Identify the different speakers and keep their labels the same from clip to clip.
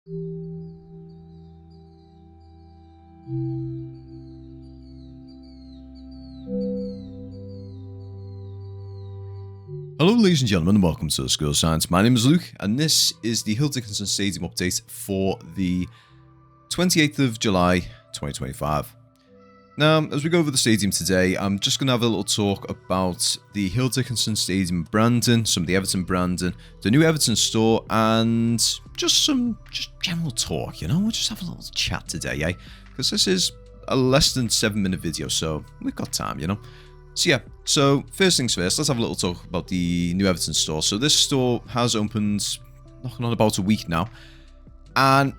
Speaker 1: Hello ladies and gentlemen and welcome to the School of Science. My name is Luke and this is the Dickinson Stadium update for the 28th of July 2025. Now, as we go over the stadium today, I'm just going to have a little talk about the Dickinson Stadium branding, some of the Everton branding, the new Everton store, and just general talk, We'll just have a little chat today, Because this is a less than 7-minute video, so we've got time, So first things first, let's have a little talk about the new Everton store. So this store has opened, knocking on about a week now, and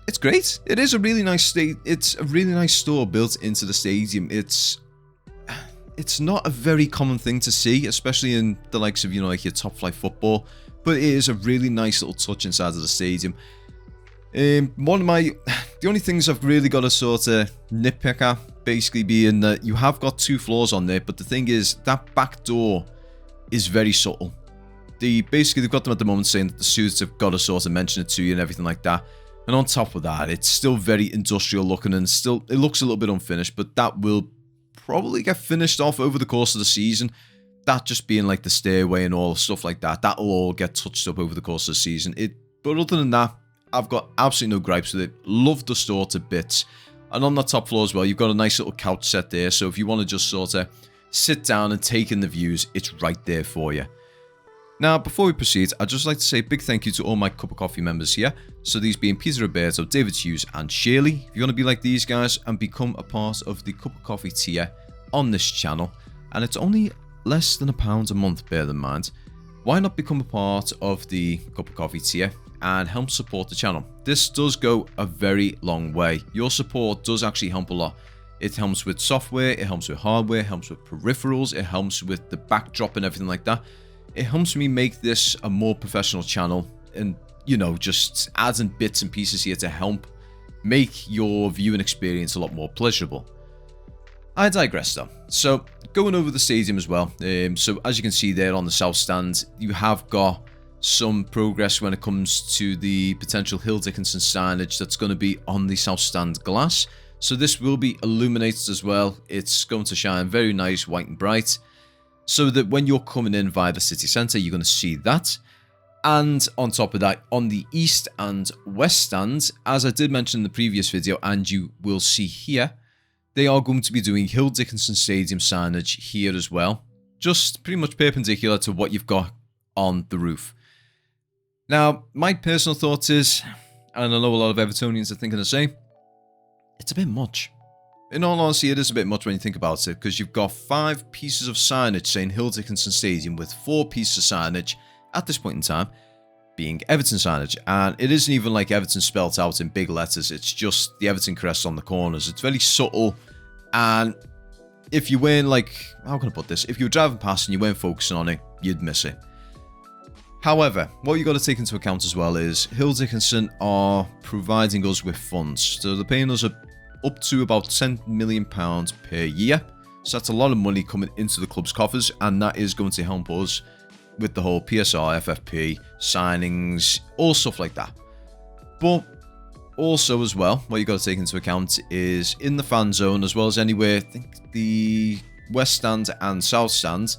Speaker 1: it's great. It is a really nice It's a really nice store built into the stadium. It's not a very common thing to see, especially in the likes of like your top flight football. But it is a really nice little touch inside of the stadium. The only things I've really got to sort of nitpick at, basically being that you have got 2 floors on there, but the thing is that back door is very subtle. They've got them at the moment saying that the suits have got to sort of mention it to you and everything like that. And on top of that, it's still very industrial looking and still it looks a little bit unfinished, but that will probably get finished off over the course of the season. That just being like the stairway and all stuff like that, that'll all get touched up over the course of the season. But other than that, I've got absolutely no gripes with it. Love the store to bits. And on the top floor as well, you've got a nice little couch set there. So if you want to just sort of sit down and take in the views, it's right there for you. Now, before we proceed, I'd just like to say a big thank you to all my Cup of Coffee members here. So these being Peter Roberto, David Hughes and Shirley. If you want to be like these guys and become a part of the Cup of Coffee tier on this channel, and it's only less than £1 a month, bear in mind, why not become a part of the Cup of Coffee tier and help support the channel? This does go a very long way. Your support does actually help a lot. It helps with software, it helps with hardware, it helps with peripherals, it helps with the backdrop and everything like that. It helps me make this a more professional channel and, just adding bits and pieces here to help make your viewing experience a lot more pleasurable. I digress though. So, going over the stadium as well. So, as you can see there on the south stand, you have got some progress when it comes to the potential Dickinson signage that's going to be on the south stand glass. So, this will be illuminated as well. It's going to shine very nice, white and bright, so that when you're coming in via the city centre, you're going to see that. And on top of that, on the east and west stands, as I did mention in the previous video, and you will see here, they are going to be doing Dickinson Stadium signage here as well. Just pretty much perpendicular to what you've got on the roof. Now, my personal thoughts is, and I know a lot of Evertonians are thinking the same, it's a bit much. In all honesty, it is a bit much when you think about it, because you've got 5 pieces of signage saying Dickinson Stadium with 4 pieces of signage at this point in time being Everton signage. And it isn't even like Everton spelt out in big letters, it's just the Everton crest on the corners. It's very subtle, and if you weren't how can I put this? If you were driving past and you weren't focusing on it, you'd miss it. However, what you've got to take into account as well is Dickinson are providing us with funds. So they're paying us up to about £10 million per year. So that's a lot of money coming into the club's coffers, and that is going to help us with the whole PSR, FFP, signings, all stuff like that. But also as well, what you've got to take into account is in the fan zone, as well as anywhere, I think the west stand and south stand,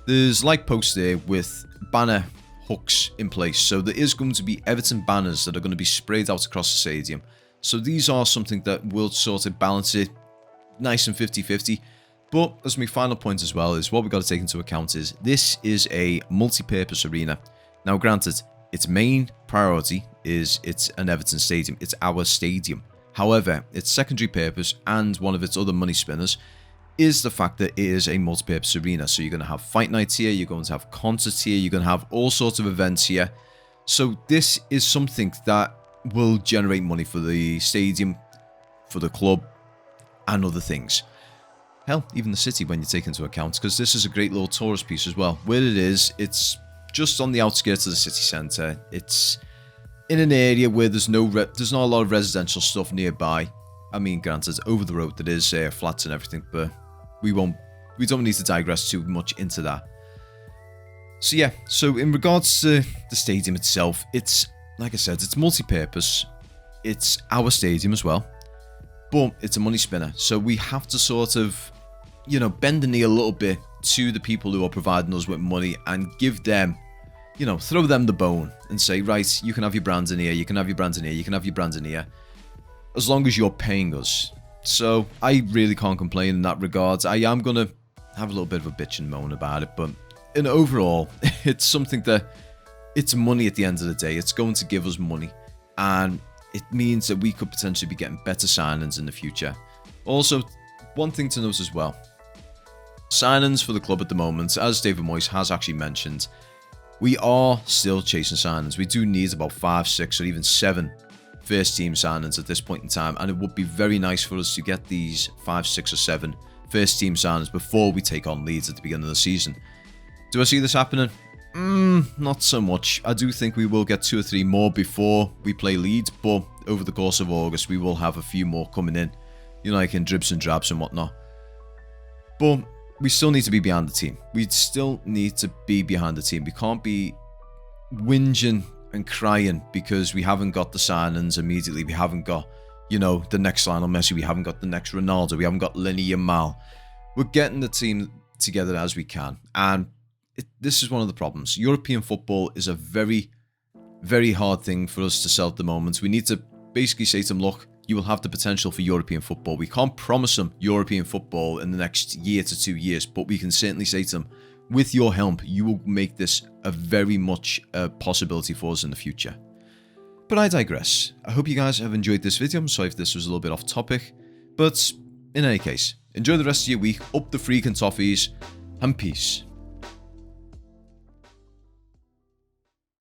Speaker 1: there's light posts there with banner hooks in place. So there is going to be Everton banners that are going to be sprayed out across the stadium. So these are something that will sort of balance it nice and 50-50. But as my final point as well is what we've got to take into account is this is a multi-purpose arena. Now granted, its main priority is it's an Everton stadium. It's our stadium. However, its secondary purpose and one of its other money spinners is the fact that it is a multi-purpose arena. So you're going to have fight nights here, you're going to have concerts here, you're going to have all sorts of events here. So this is something that will generate money for the stadium, for the club, and other things. Hell, even the city when you take into account, because this is a great little tourist piece as well. Where it is, it's just on the outskirts of the city centre. It's in an area where there's not a lot of residential stuff nearby. I mean, granted, over the road there is flats and everything, but we don't need to digress too much into that. So yeah, so in regards to the stadium itself, it's like I said, it's multi-purpose. It's our stadium as well, but it's a money spinner. So we have to sort of, bend the knee a little bit to the people who are providing us with money and give them, throw them the bone and say, right, you can have your brands in here, you can have your brands in here, you can have your brands in here, as long as you're paying us. So I really can't complain in that regard. I am going to have a little bit of a bitch and moan about it, but in overall, it's something that, it's money at the end of the day. It's going to give us money, and it means that we could potentially be getting better signings in the future. Also, one thing to note as well, signings for the club at the moment, as David Moyes has actually mentioned, we are still chasing signings. We do need about 5, 6 or even 7 first team signings at this point in time, and it would be very nice for us to get these 5, 6 or 7 first team signings before we take on Leeds at the beginning of the season. Do I see this happening? Not so much. I do think we will get 2 or 3 more before we play Leeds, but over the course of August we will have a few more coming in, like in dribs and drabs and whatnot. But we still need to be behind the team. We still need to be behind the team. We can't be whinging and crying because we haven't got the signings immediately. We haven't got, the next Lionel Messi. We haven't got the next Ronaldo. We haven't got Lenny Yamal. We're getting the team together as we can. And this is one of the problems. European football is a very, very hard thing for us to sell at the moment. We need to basically say to them, look, you will have the potential for European football. We can't promise them European football in the next year to 2 years, but we can certainly say to them, with your help, you will make this a very much a possibility for us in the future. But I digress. I hope you guys have enjoyed this video. I'm sorry if this was a little bit off topic, but in any case, enjoy the rest of your week, up the freaking toffees, and peace.